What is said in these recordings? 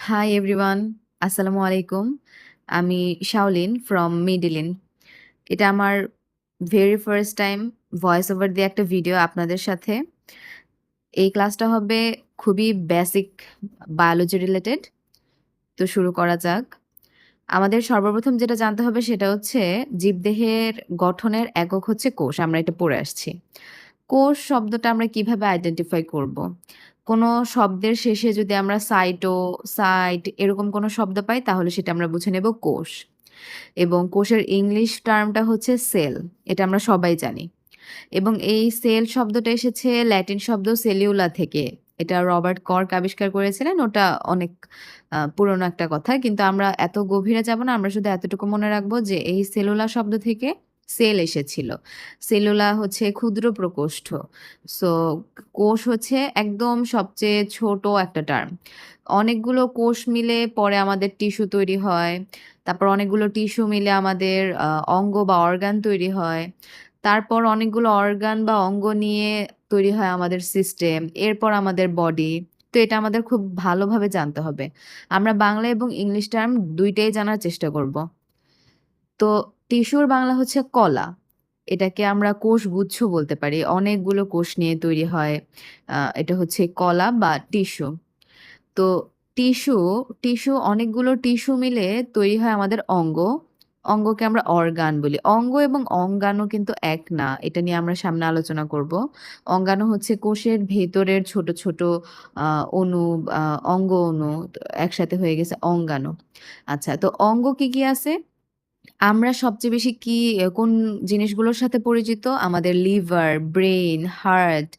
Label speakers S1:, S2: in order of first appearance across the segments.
S1: Hi everyone, আসসালামু আলাইকুম। আমি শাওলিন ফ্রম মিডলিন। এটা আমার very first time voice over দিয়ে একটা ভিডিও আপনাদের সাথে। এই ক্লাসটা হবে খুবই বেসিক বায়োলজি রিলেটেড। তো শুরু করা যাক। আমাদের সর্বপ্রথম যেটা জানতে হবে সেটা হচ্ছে জীবদেহের গঠনের একক হচ্ছে কোষ। আমরা এটা পড়ে আসছি। কোষ শব্দটা আমরা কিভাবে আইডেন্টিফাই করব? কোনো শব্দের শেষে যদি আমরা সাইট এরকম কোনো শব্দ পাই তাহলে সেটা আমরা বুঝে নেব কোষ। এবং কোষের ইংলিশ টার্মটা হচ্ছে সেল। এটা আমরা সবাই জানি। এবং এই সেল শব্দটা এসেছে ল্যাটিন শব্দ সেলিউলা থেকে। এটা রবার্ট কর্ক আবিষ্কার করেছিলেন। ওটা অনেক পুরনো একটা কথা। কিন্তু আমরা এত গভীরে যাব না। আমরা শুধু এতটুকু মনে রাখবো যে এই সেলুলা শব্দ থেকে সেল এসেছিল। সেলুলা হচ্ছে ক্ষুদ্র প্রকোষ্ঠ। সো কোষ হচ্ছে একদম সবচেয়ে ছোট একটা টার্ম। অনেকগুলো কোষ মিলে পরে আমাদের টিস্যু তৈরি হয়। তারপর অনেকগুলো টিস্যু মিলে আমাদের অঙ্গ বা অর্গান তৈরি হয়। তারপর অনেকগুলো অর্গান বা অঙ্গ নিয়ে তৈরি হয় আমাদের সিস্টেম, এরপর আমাদের বডি। তো এটা আমাদের খুব ভালোভাবে জানতে হবে। আমরা বাংলা এবং ইংলিশ টার্ম ২ টাই জানার চেষ্টা করব। তো টিস্যুর বাংলা হচ্ছে কলা। এটাকে আমরা কোষগুচ্ছ বলতে পারি। অনেকগুলো কোষ নিয়ে তৈরি হয়। এটা হচ্ছে কলা বা টিস্যু। তো টিস্যু, টিস্যু অনেকগুলো টিস্যু মিলে তৈরি হয় আমাদের অঙ্গ। অঙ্গকে আমরা অর্গান বলি। অঙ্গ এবং অঙ্গাণু কিন্তু এক না। এটা নিয়ে আমরা সামনে আলোচনা করব। অঙ্গাণু হচ্ছে কোষের ভেতরের ছোট, ছোট আ অণু আ অঙ্গ অণু একসাথে হয়ে গেছে অঙ্গাণু। আচ্ছা, তো অঙ্গ কি, কি আছে? আমরা সবচেয়ে বেশি কোন জিনিসগুলোর সাথে পরিচিত? আমাদের লিভার, ব্রেইন, হার্ট,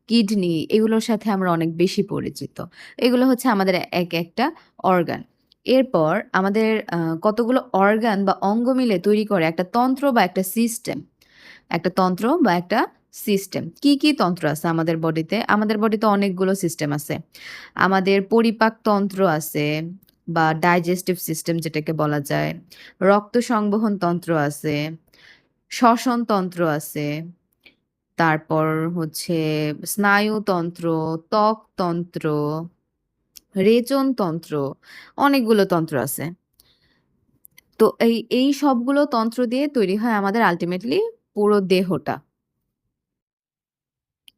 S1: কিডনি এগুলোর সাথে আমরা অনেক বেশি পরিচিত। এগুলো হচ্ছে আমাদের একটা অর্গান। এরপর আমাদের কতগুলো অর্গান বা অঙ্গ মিলে তৈরি করে একটা তন্ত্র বা একটা সিস্টেম। একটা তন্ত্র বা একটা সিস্টেম। কি, কি তন্ত্র আছে আমাদের বডিতে? আমাদের বডিতে অনেকগুলো সিস্টেম আছে। আমাদের পরিপাকতন্ত্র আছে বা ডাইজেস্টিভ সিস্টেম যেটাকে বলা যায়। রক্ত সংবহন তন্ত্র আছে, শ্বসন তন্ত্র আছে, তারপর হচ্ছে স্নায়ুতন্ত্র, ত্বকতন্ত্র, রেচনতন্ত্র, অনেকগুলো তন্ত্র আছে। তো এই সবগুলো তন্ত্র দিয়ে তৈরি হয় আমাদের আল্টিমেটলি পুরো দেহটা।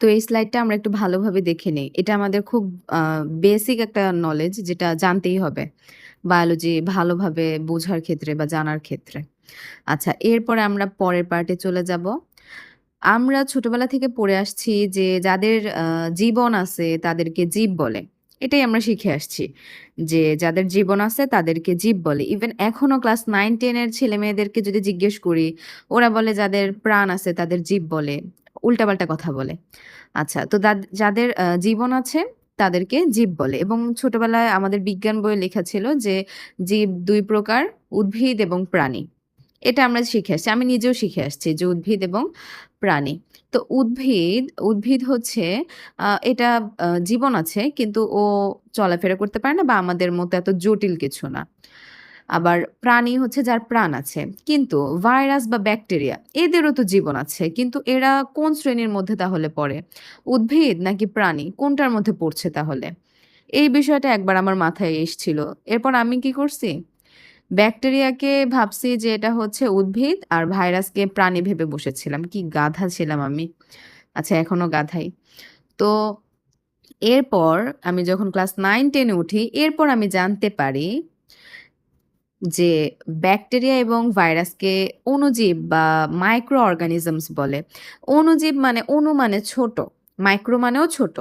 S1: তো এই স্লাইডটা আমরা একটু ভালোভাবে দেখে নেই। এটা আমাদের খুব আ বেসিক একটা নলেজ যেটা জানতেই হবে। বায়োলজি ভালোভাবে বোঝার ক্ষেত্রে বা জানার ক্ষেত্রে। আচ্ছা, এরপরে আমরা পরের পার্টে চলে যাব। আমরা ছোটবেলা থেকে পড়ে আসছি যে যাদের জীবন আছে তাদেরকে জীব বলে। এটাই আমরা শিখে আসছি। যে যাদের জীবন আছে তাদেরকে জীব বলে। ইভেন এখনো ক্লাস 9-10 এর ছেলেমেয়েদেরকে যদি জিজ্ঞেস করি, ওরা বলে যাদের প্রাণ আছে তাদের জীব বলে। উল্টাপাল্টা কথা বলে। আচ্ছা, তো যাদের জীবন আছে তাদেরকে জীব বলে এবং ছোটবেলায় আমাদের বিজ্ঞান বইয়ে লেখা ছিল যে জীব ২ প্রকার, উদ্ভিদ এবং প্রাণী। এটা আমরা শিখে আসছি। আমি নিজেও শিখে আসছি যে উদ্ভিদ এবং প্রাণী। তো উদ্ভিদ হচ্ছে এটা জীবন আছে কিন্তু ও চলাফেরা করতে পারে না বা আমাদের মতো এত জটিল কিছু না। আবার প্রাণী হচ্ছে যার প্রাণ আছে। কিন্তু ভাইরাস বা ব্যাকটেরিয়া এদেরও তো জীবন আছে। কিন্তু এরা কোন শ্রেণীর মধ্যে তাহলে পড়ে? উদ্ভিদ নাকি প্রাণী? কোনটার মধ্যে পড়ছে তাহলে? এই বিষয়টা একবার আমার মাথায় এসছিল। এরপর আমি কি করছি? ব্যাকটেরিয়াকে ভাবছি যে এটা হচ্ছে উদ্ভিদ আর ভাইরাসকে প্রাণী ভেবে বসেছিলাম। কি গাধা ছিলাম আমি। আচ্ছা, এখনো গাধাই। তো এরপর আমি যখন ক্লাস 9-10 এ উঠি, এরপর আমি জানতে পারি যে ব্যাকটেরিয়া এবং ভাইরাসকে অণুজীব বা মাইক্রো অর্গানিজমস বলে। অণুজীব মানে অণু মানে ছোট, মাইক্রো মানেও ছোট।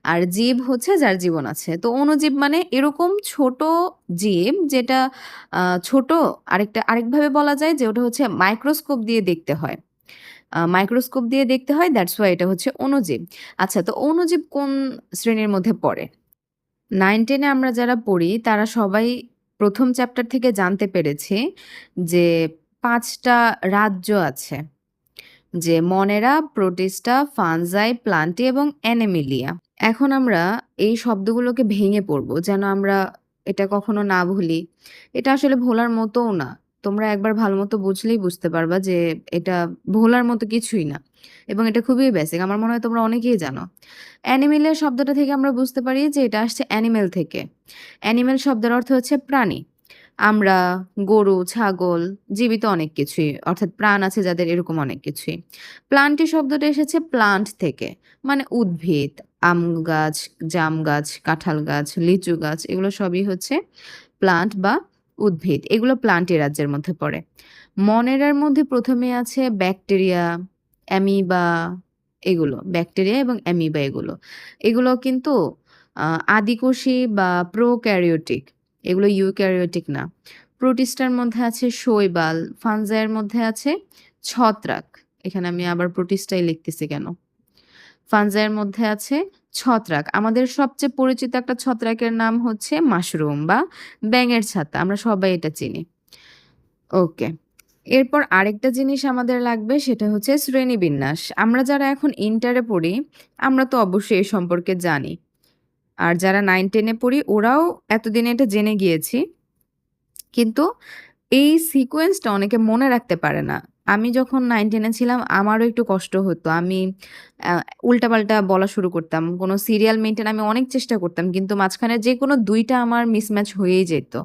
S1: আর জীব হচ্ছে যার জীবন আছে। তো অণুজীব মানে এরকম ছোট জীব যেটা ছোট আরেকভাবে বলা যায় যে ওটা হচ্ছে মাইক্রোস্কোপ দিয়ে দেখতে হয়। মাইক্রোস্কোপ দিয়ে দেখতে হয় দ্যাটস ওয়াই এটা হচ্ছে অণুজীব। আচ্ছা, তো অণুজীব কোন শ্রেণীর মধ্যে পড়ে? 9-10 এ আমরা যারা পড়ি তারা সবাই ১ম চ্যাপ্টার থেকে জানতে পেরেছি যে ৫ টা রাজ্য আছে। যে মনেরা, প্রোটিস্টা, ফানজাই, প্লান্টি এবং অ্যানিমেলিয়া। এখন আমরা এই শব্দগুলোকে ভেঙে পড়ব যেন আমরা এটা কখনো না ভুলি। এটা আসলে ভোলার মতোও না। তোমরা একবার ভালোমতো বুঝলেই বুঝতে পারবা যে এটা ভোলার মতো কিছুই না। এবং এটা খুবই বেসিক। আমার মনে হয় তোমরা অনেকেই জানো। অ্যানিমেলের শব্দটা থেকে আমরা বুঝতে পারি যে এটা আসছে অ্যানিমেল থেকে। অ্যানিমেল শব্দের অর্থ হচ্ছে প্রাণী। আমরা, গরু, ছাগল, জীবিত অনেক কিছুই অর্থাৎ প্রাণ আছে যাদের এরকম অনেক কিছুই। প্লান্টি শব্দটা এসেছে প্লান্ট থেকে মানে উদ্ভিদ, আম গাছ, জাম গাছ, কাঁঠাল গাছ, লিচু গাছ এগুলো সবই হচ্ছে প্লান্ট বা উদ্ভিদ। এগুলো প্লান্টি রাজ্যের মধ্যে পড়ে। মনেরার মধ্যে ১ম এ আছে ব্যাকটেরিয়া, অ্যামিবা এগুলো। ব্যাকটেরিয়া এবং অ্যামিবা এগুলো। এগুলো কিন্তু আ আদিকোষী বা প্রোক্যারিওটিক। এগুলো ইউক্যারিওটিক না। প্রোটিস্টার মধ্যে আছে শৈবাল, ফানজাইয়ের মধ্যে আছে ছত্রাক। এখানে আমি আবার প্রোটিস্টাই লিখতেছি কেন? ফানজাইয়ের মধ্যে আছে ছত্রাক। আমাদের সবচেয়ে পরিচিত একটা ছত্রাকের নাম হচ্ছে মাশরুম বা ব্যাঙের ছাতা। আমরা সবাই এটা চিনি। ওকে। এরপর আরেকটা জিনিস আমাদের লাগবে সেটা হচ্ছে শ্রেণীবিন্যাস। আমরা যারা এখন ইন্টারে পড়ি, আমরা তো অবশ্যই এ সম্পর্কে জানি। আর যারা 9-10 এ পড়ি ওরাও এতদিনে এটা জেনে গিয়েছি। কিন্তু এই সিকোয়েন্সটা অনেকে মনে রাখতে পারে না। আমি যখন 9-10 এ ছিলাম আমারও একটু কষ্ট হতো। আমি আ উল্টাপাল্টা বলা শুরু করতাম। কোনো সিরিয়াল মেইনটেইন আমি অনেক চেষ্টা করতাম। কিন্তু মাঝখানে যেকোনো ২ টা আমার মিসম্যাচ হয়েই যেত।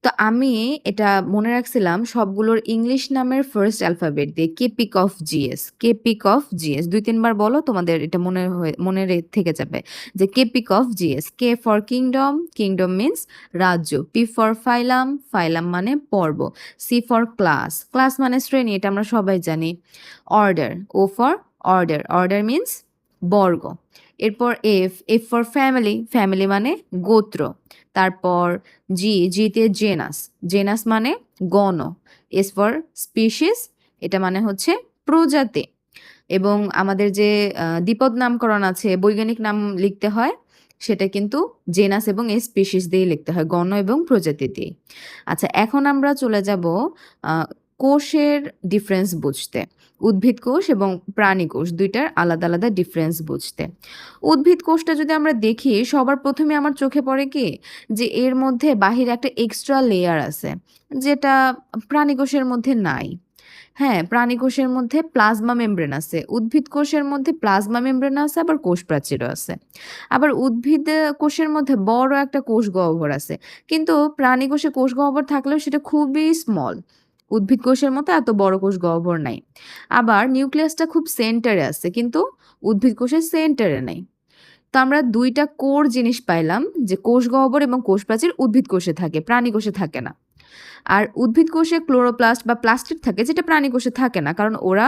S1: তো আমি এটা মনে রাখছিলাম সবগুলোর ইংলিশ নামের ফার্স্ট অ্যালফাবেট দিয়ে কেপিক অফ জিএস, কেপিক অফ জিএস ২-৩ বার বলো তোমাদের এটা থেকে যাবে যে কেপিক অফ জিএস। K for kingdom, kingdom means রাজ্য। পি ফর ফাইলাম, ফাইলাম মানে পর্ব। সি ফর ক্লাস, ক্লাস মানে শ্রেণী এটা আমরা সবাই জানি। Order, O for order, order means বর্গ। এরপর F, F for family, family মানে গোত্র। তারপর জি, জিতে জেনাস, জেনাস মানে গণ। এস ফর স্পিসিস, এটা মানে হচ্ছে প্রজাতি। এবং আমাদের যে দ্বিপদ নামকরণ আছে, বৈজ্ঞানিক নাম লিখতে হয়, সেটা কিন্তু জেনাস এবং স্পিসিস দিয়েই লিখতে হয়, গণ এবং প্রজাতি দিয়ে। আচ্ছা, এখন আমরা চলে যাব আ কোষের ডিফারেন্স বুঝতে। উদ্ভিদ কোষ এবং প্রাণী কোষ ২ টার আলাদা, আলাদা ডিফারেন্স বুঝতে। উদ্ভিদ কোষটা যদি আমরা দেখি সবার ১ম এ আমার চোখে পড়ে কি? যে এর মধ্যে বাহিরে একটা এক্সট্রা লেয়ার আছে, যেটা প্রাণী কোষের মধ্যে নাই। হ্যাঁ, প্রাণী কোষের মধ্যে প্লাজমা মেমব্রেন আছে। উদ্ভিদ কোষের মধ্যে প্লাজমা মেমব্রেন আছে, আবার কোষ প্রাচীরও আছে। আবার উদ্ভিদ কোষের মধ্যে বড় একটা কোষ গহ্বর আছে। কিন্তু প্রাণী কোষে কোষ গহ্বর থাকলেও সেটা খুবই স্মল। উদ্ভিদ কোষের মতো এত বড় কোষ গহ্বর নাই। আবার নিউক্লিয়াসটা খুব সেন্টারে আছে, কিন্তু উদ্ভিদ কোষের সেন্টারে নাই। তো আমরা ২ টা কোর জিনিস পাইলাম যে কোষ গহ্বর এবং কোষ প্রাচীর উদ্ভিদ কোষে থাকে, প্রাণী কোষে থাকে না। আর উদ্ভিদ কোষে ক্লোরোপ্লাস্ট বা প্লাস্টিড থাকে যেটা প্রাণী কোষে থাকে না, কারণ ওরা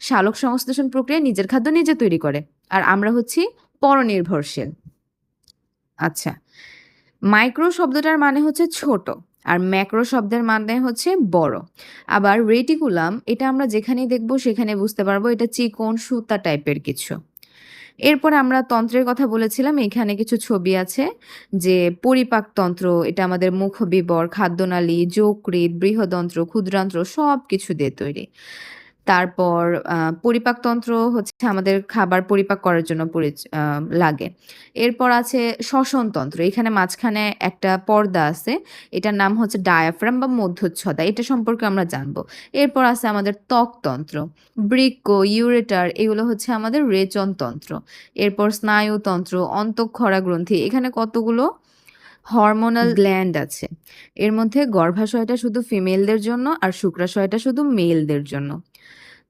S1: সালোক সংশ্লেষণ প্রক্রিয়ায় নিজের খাদ্য নিজে তৈরি করে। আর আমরা হচ্ছি পরনির্ভরশীল। আচ্ছা, মাইক্রো শব্দটার মানে হচ্ছে ছোট আর ম্যাক্রো শব্দের মানে হচ্ছে বড়। আবার রেটিকুলাম এটা আমরা যেখানেই দেখব সেখানে বুঝতে পারবো এটা চিকন সুতা টাইপের কিছু। এরপরে আমরা তন্ত্রের কথা বলেছিলাম। এখানে কিছু ছবি আছে যে পরিপাকতন্ত্র, এটা আমাদের মুখবিবর, খাদ্যনালী, যকৃৎ, বৃহদন্ত্র, ক্ষুদ্রান্ত্র সবকিছু দিয়ে তৈরি। তারপর পরিপাকতন্ত্র হচ্ছে আমাদের খাবার পরিপাক করার জন্য লাগে। এরপর আছে শ্বসনতন্ত্র। এখানে মাঝখানে একটা পর্দা আছে। এটার নাম হচ্ছে ডায়াফ্রাম বা মধ্যচ্ছদা। এটা সম্পর্কে আমরা জানব। এরপর আছে আমাদের ত্বকতন্ত্র। বৃক্ক, ইউরেটার এগুলো হচ্ছে আমাদের রেচনতন্ত্র। এরপর স্নায়ুতন্ত্র, অন্তঃক্ষরা গ্রন্থি। এখানে কতগুলো হরমোনাল গ্ল্যান্ড আছে। এর মধ্যে গর্ভাশয়টা শুধু ফিমেলদের জন্য আর শুক্রাশয়টা শুধু মেলদের জন্য।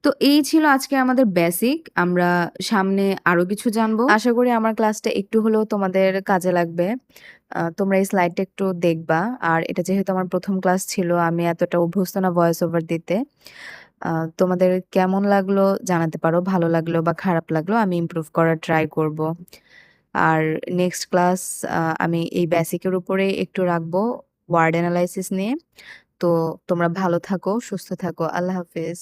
S1: তো এই ছিল আজকে আমাদের বেসিক। আমরা সামনে আরো কিছু জানবো। আশা করি আমার ক্লাসটা একটু হলেও তোমাদের কাজে লাগবে। তোমরা এই স্লাইডটা একটু দেখবা। আর এটা যেহেতু আমার ১ম ক্লাস ছিল, আমি এতটা অভ্যস্ত না ভয়েস ওভার দিতে। আ তোমাদের কেমন লাগলো জানাতে পারো। ভালো লাগলো বা খারাপ লাগলো আমি ইমপ্রুভ করার ট্রাই করব। আর নেক্সট ক্লাস আমি এই বেসিকের উপরে একটু রাখবো, ওয়ার্ড এনালাইসিস নিয়ে। তো তোমরা ভালো থাকো, সুস্থ থাকো। আল্লাহ হাফেজ।